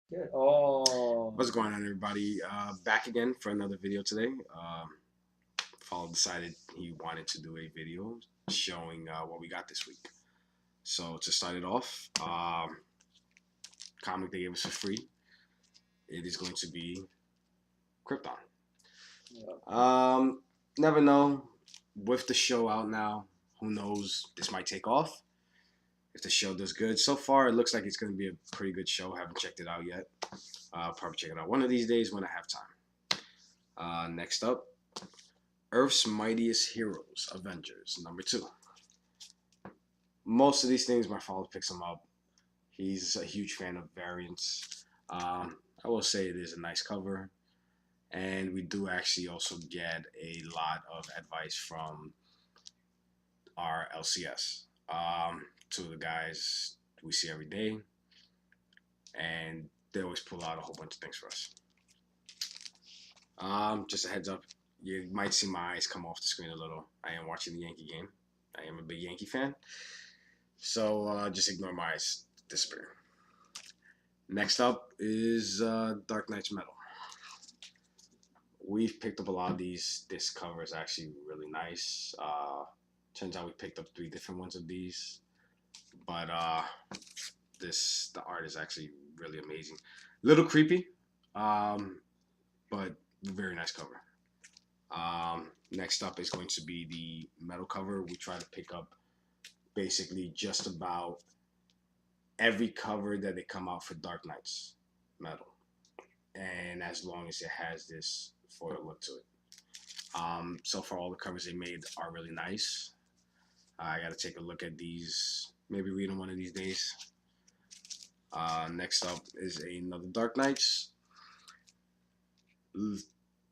Good. Oh. What's going on, everybody? Back again for another video today. Paul decided he wanted to do a video showing what we got this week. So to start it off, comic they gave us for free. It is going to be Krypton. Yeah. Never know. With the show out now, who knows? This might take off. If the show does good, so far it looks like it's going to be a pretty good show. I haven't checked it out yet. Probably check it out one of these days when I have time. Next up, Earth's Mightiest Heroes, Avengers, number 2. Most of these things, my father picks them up. He's a huge fan of variants. I will say it is a nice cover, and we do actually also get a lot of advice from our LCS. Two of the guys we see every day, and they always pull out a whole bunch of things for us. Just a heads up, you might see my eyes come off the screen a little. I am watching the Yankee game. I am a big Yankee fan. So just ignore my eyes disappear. Next up is Dark Knight's Metal. We've picked up a lot of these. This cover is actually really nice. Turns out we picked up 3 different ones of these. But the art is actually really amazing. Little creepy, but very nice cover. Next up is going to be the metal cover. We try to pick up basically just about every cover that they come out for Dark Knight's Metal, and as long as it has this foil look to it. So far, all the covers they made are really nice. I got to take a look at these, maybe read them one of these days. Next up is another Dark Knights.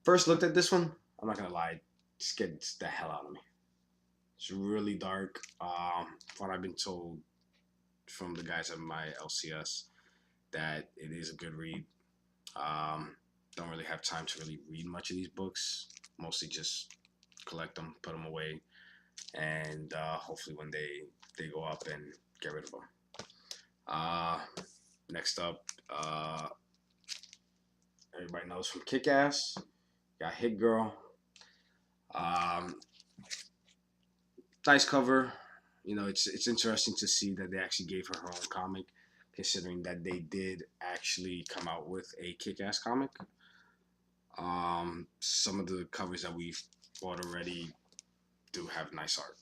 First looked at this one, I'm not gonna lie, it scared the hell out of me. It's really dark. From what I've been told from the guys at my LCS, that it is a good read. Don't really have time to really read much of these books. Mostly just collect them, put them away, and hopefully one day they go up and get rid of them. Next up, everybody knows from Kick-Ass, got Hit Girl. Um, nice cover. You know, it's interesting to see that they actually gave her own comic, considering that they did actually come out with a Kick-Ass comic. Some of the covers that we've bought already do have nice art.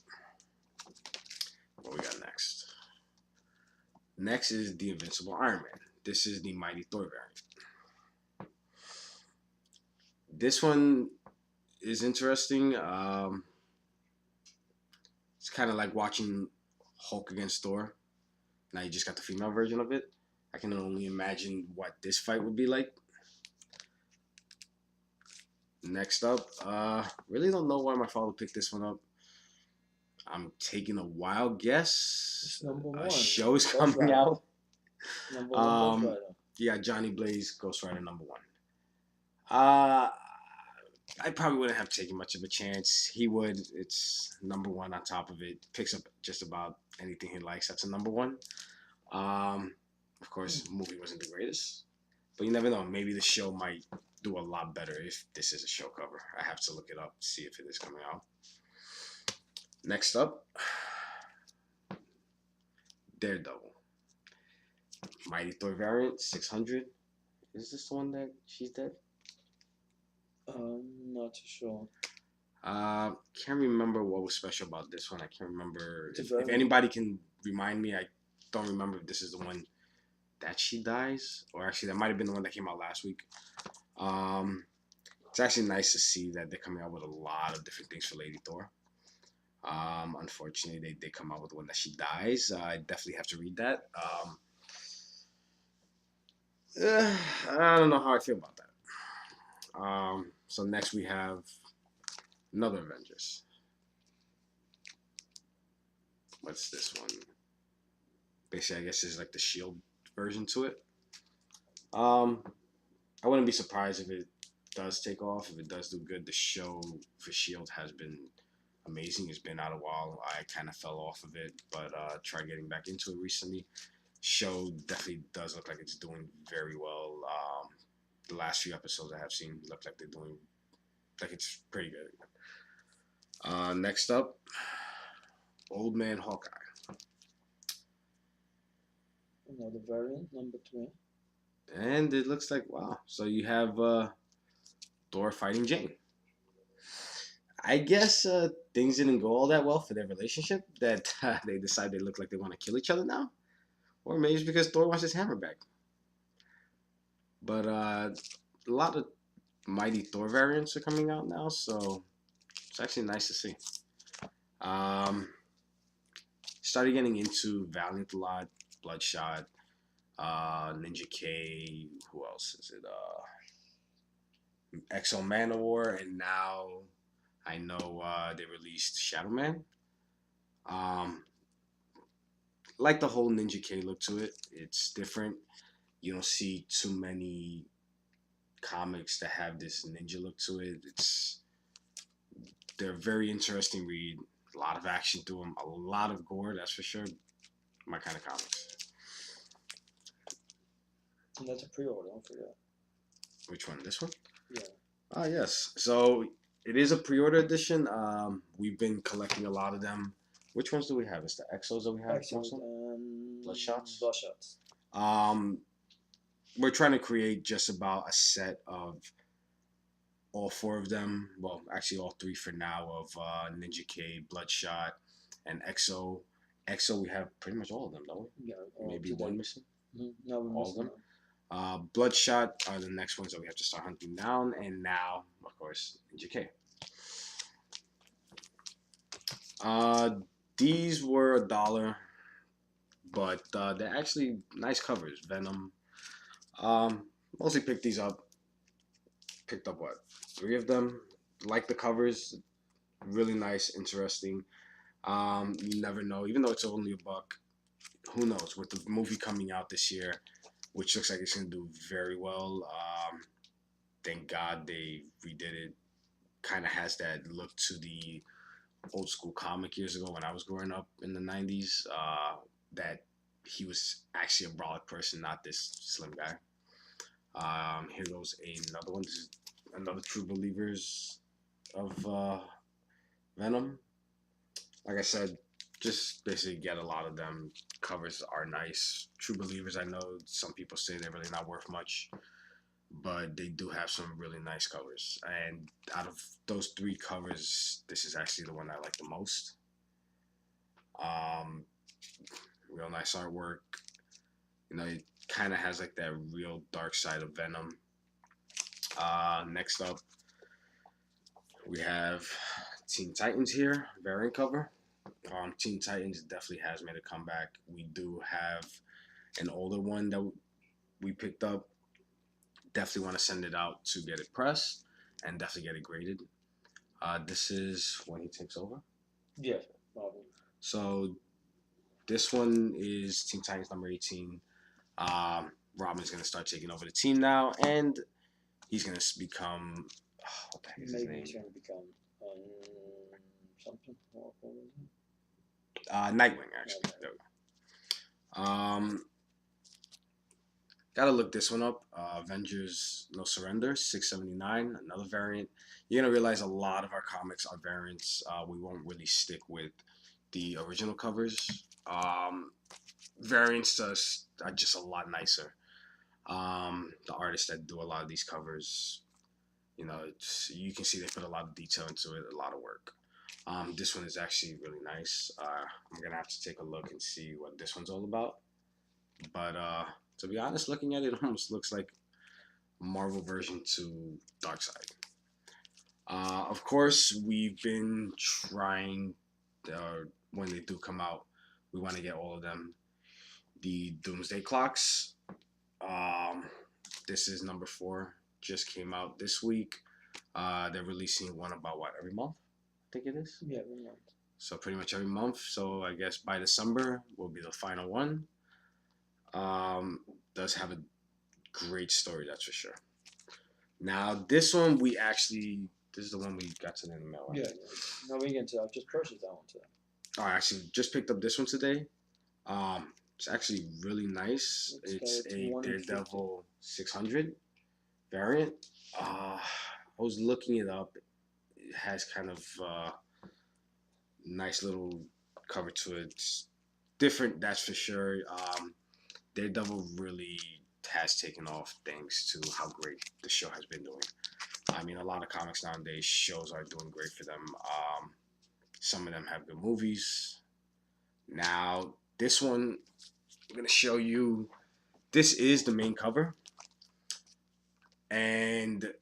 What we got next? Next is the Invincible Iron Man. This is the Mighty Thor variant. This one is interesting. It's kind of like watching Hulk against Thor. Now you just got the female version of it. I can only imagine what this fight would be like. Next up, really don't know why my father picked this one up. I'm taking a wild guess. It's number A one. show is Ghost coming Rider. out. Number one Ghost Um, Rider. yeah, Johnny Blaze, Ghost Rider number 1. Uh, I probably wouldn't have taken much of a chance. He would. It's number 1 on top of it. Picks up just about anything he likes. That's a number 1. Of course, the movie wasn't the greatest, but you never know. Maybe the show might do a lot better if this is a show cover. I have to look it up to see if it is coming out. Next up, Daredevil. Mighty Thor variant 600. Is this the one that she's dead? Not too sure. Can't remember what was special about this one. I can't remember. It's a If very anybody can remind me, I don't remember if this is the one that she dies, or actually that might have been the one that came out last week. It's actually nice to see that they're coming out with a lot of different things for Lady Thor. Unfortunately, they come out with one that she dies. I definitely have to read that. I don't know how I feel about that. So next we have another Avengers. What's this one? Basically, I guess it's like the Shield version to it. Um, I wouldn't be surprised if it does take off. If it does do good, the show for Shield has been amazing. It's been out a while. I kind of fell off of it, but tried getting back into it recently. show definitely does look like it's doing very well. The last few episodes I have seen look like they're doing like it's pretty good. Next up, Old Man Hawkeye. Another variant, number 3. And it looks like, wow. So you have Thor fighting Jane. I guess things didn't go all that well for their relationship that they decide they look like they want to kill each other now. Or maybe it's because Thor wants his hammer back. But a lot of Mighty Thor variants are coming out now, so it's actually nice to see. Started getting into Valiant a lot, Bloodshot, Ninja K, who else is it? Exo Manowar, and now I know they released Shadow Man. Like the whole Ninja K look to it. It's different. You don't see too many comics that have this ninja look to it. They're a very interesting read. A lot of action through them. A lot of gore, that's for sure. My kind of comics. And that's a pre-order, don't forget. Which one? This one? Yeah. Ah, yes. So it is a pre-order edition. We've been collecting a lot of them. Which ones do we have? It's the Exos that we have. Excellent. And Bloodshots? Bloodshots. We're trying to create just about a set of all 4 of them. Well, actually all 3 for now of Ninja K, Bloodshot, and Exo. Exo, we have pretty much all of them, don't we? Yeah. Maybe one missing. No, we're All of missing them. Bloodshot are the next ones that we have to start hunting down, and now, of course, Ninja K. These were $1, but they're actually nice covers. Venom. Mostly picked these up. Picked up what? 3 of them. Like the covers. Really nice, interesting. You never know. Even though it's only $1, who knows? With the movie coming out this year, which looks like it's going to do very well. Thank God they redid it. Kind of has that look to the old school comic years ago when I was growing up in the 90s. That he was actually a brolic person, not this slim guy. Here goes another one. This is another True Believers of Venom. Like I said, just basically get a lot of them. Covers are nice. True Believers, I know some people say they're really not worth much, but they do have some really nice covers. And out of those 3 covers, this is actually the one I like the most. Real nice artwork. You know, it kind of has like that real dark side of Venom. Next up, we have Teen Titans here, variant cover. Teen Titans definitely has made a comeback. We do have an older one that we picked up. Definitely want to send it out to get it pressed and definitely get it graded. This is when he takes over. Yeah, probably. So this one is Teen Titans number 18. Robin's going to start taking over the team now, and he's going to become... what the heck is his name? Maybe he's going to become something. Nightwing, actually. There we go. Gotta look this one up. Avengers No Surrender, 679, another variant. You're gonna realize a lot of our comics are variants. We won't really stick with the original covers. Variants are just a lot nicer. The artists that do a lot of these covers, you know, you can see they put a lot of detail into it, a lot of work. This one is actually really nice. I'm gonna have to take a look and see what this one's all about. But to be honest, looking at it, almost looks like a Marvel version to Darkseid. Of course, we've been trying, when they do come out, we want to get all of them. The Doomsday Clocks. This is number 4. Just came out this week. They're releasing one about what, every month? I think it is. Yeah, every month. So pretty much every month. So I guess by December will be the final one. Does have a great story, that's for sure. Now this one this is the one we got today in the mail. Right? Yeah. No, we can tell. I just purchased that one today. I actually just picked up this one today. It's actually really nice. It's It's a 1 in 50. Daredevil 600 variant. I was looking it up. It has kind of nice little cover to it. It's different, that's for sure. Daredevil really has taken off thanks to how great the show has been doing. I mean, a lot of comics nowadays, shows are doing great for them. Some of them have good movies. Now, this one, I'm going to show you. This is the main cover. And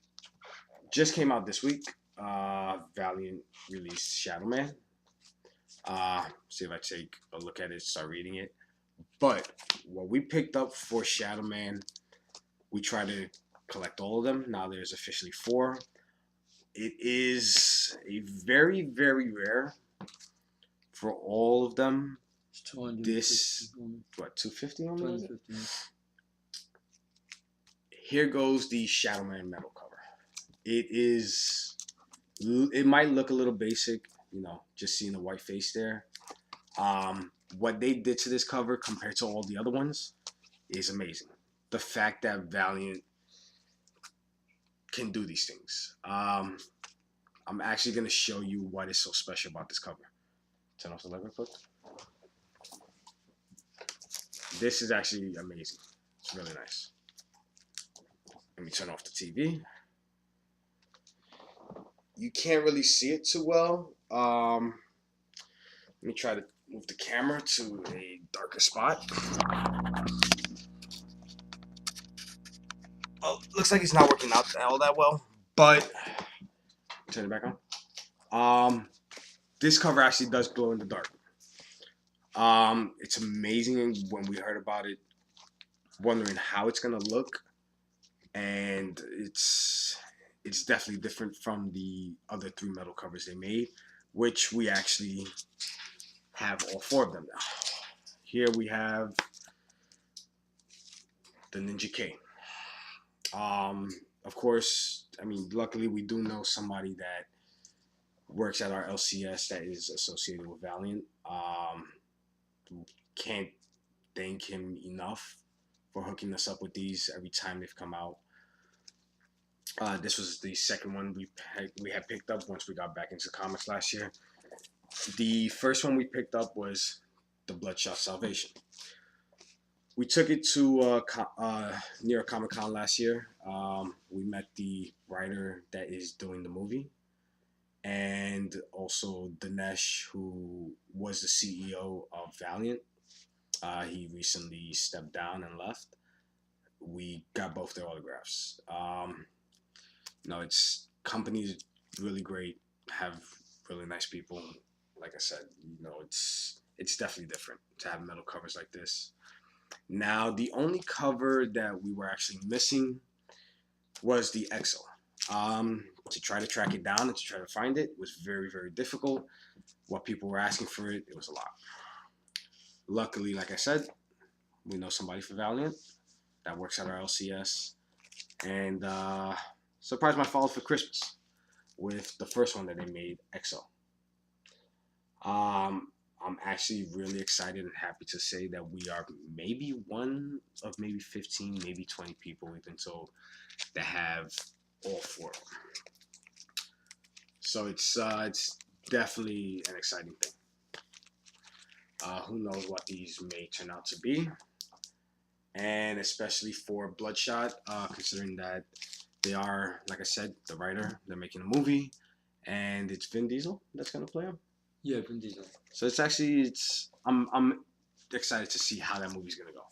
just came out this week. Valiant released Shadow Man. See if I take a look at it, start reading it. But what we picked up for Shadow Man, we try to collect all of them. Now there's officially 4. It is a very, very rare for all of them. It's 250. This, what, 250 on it? 250. Here goes the Shadow Man metal cover. It might look a little basic, just seeing the white face there. What they did to this cover compared to all the other ones is amazing. The fact that Valiant can do these things. I'm actually going to show you what is so special about this cover. Turn off the light real quick. This is actually amazing. It's really nice. Let me turn off the TV. You can't really see it too well. Let me try to move the camera to a darker spot. Oh, looks like it's not working out all that well, but turn it back on. This cover actually does glow in the dark. It's amazing. When we heard about it, wondering how it's gonna look, and it's definitely different from the other 3 metal covers they made, which we actually have all 4 of them now. Here we have the Ninja K. Of course, I mean, luckily we do know somebody that works at our LCS that is associated with Valiant. Can't thank him enough for hooking us up with these every time they've come out. This was the second one we had picked up once we got back into comics last year. The first one we picked up was the Bloodshot Salvation. We took it to New York Comic Con last year. We met the writer that is doing the movie, and also Dinesh, who was the CEO of Valiant. He recently stepped down and left. We got both their autographs. It's companies really great, have really nice people. Like I said, it's definitely different to have metal covers like this. Now, the only cover that we were actually missing was the EXO. To try to track it down and to try to find it was very, very difficult. What people were asking for it was a lot. Luckily, like I said, we know somebody for Valiant that works at our LCS, and surprised my father for Christmas with the first one that they made, EXO. I'm actually really excited and happy to say that we are maybe one of maybe 15, maybe 20 people we've been told that have all 4 of them. So it's definitely an exciting thing. Who knows what these may turn out to be, and especially for Bloodshot, considering that they are, like I said, the writer, they're making a movie, and it's Vin Diesel that's gonna play him. Yeah, Vin Diesel. So I'm excited to see how that movie's gonna go.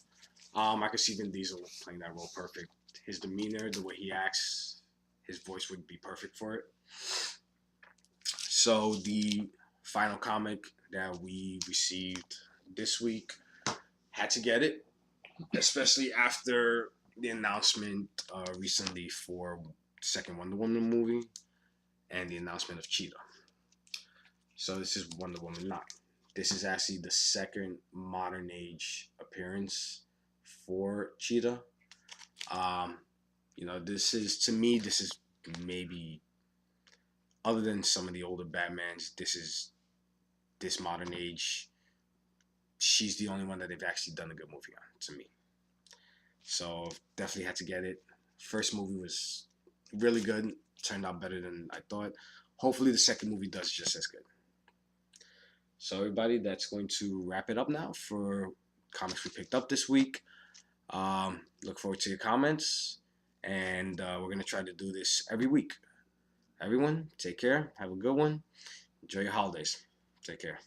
I could see Vin Diesel playing that role perfect. His demeanor, the way he acts, his voice would be perfect for it. So the final comic that we received this week, had to get it, especially after the announcement recently for the second Wonder Woman movie and the announcement of Cheetah. So this is Wonder Woman 9. This is actually the second modern age appearance for Cheetah. This is maybe, other than some of the older Batmans, this modern age she's the only one that they've actually done a good movie on, to me. So definitely had to get it. First movie was really good. Turned out better than I thought. Hopefully the second movie does just as good. So everybody, that's going to wrap it up now for comics we picked up this week. Look forward to your comments, and we're going to try to do this every week. Everyone, take care. Have a good one. Enjoy your holidays. Take care.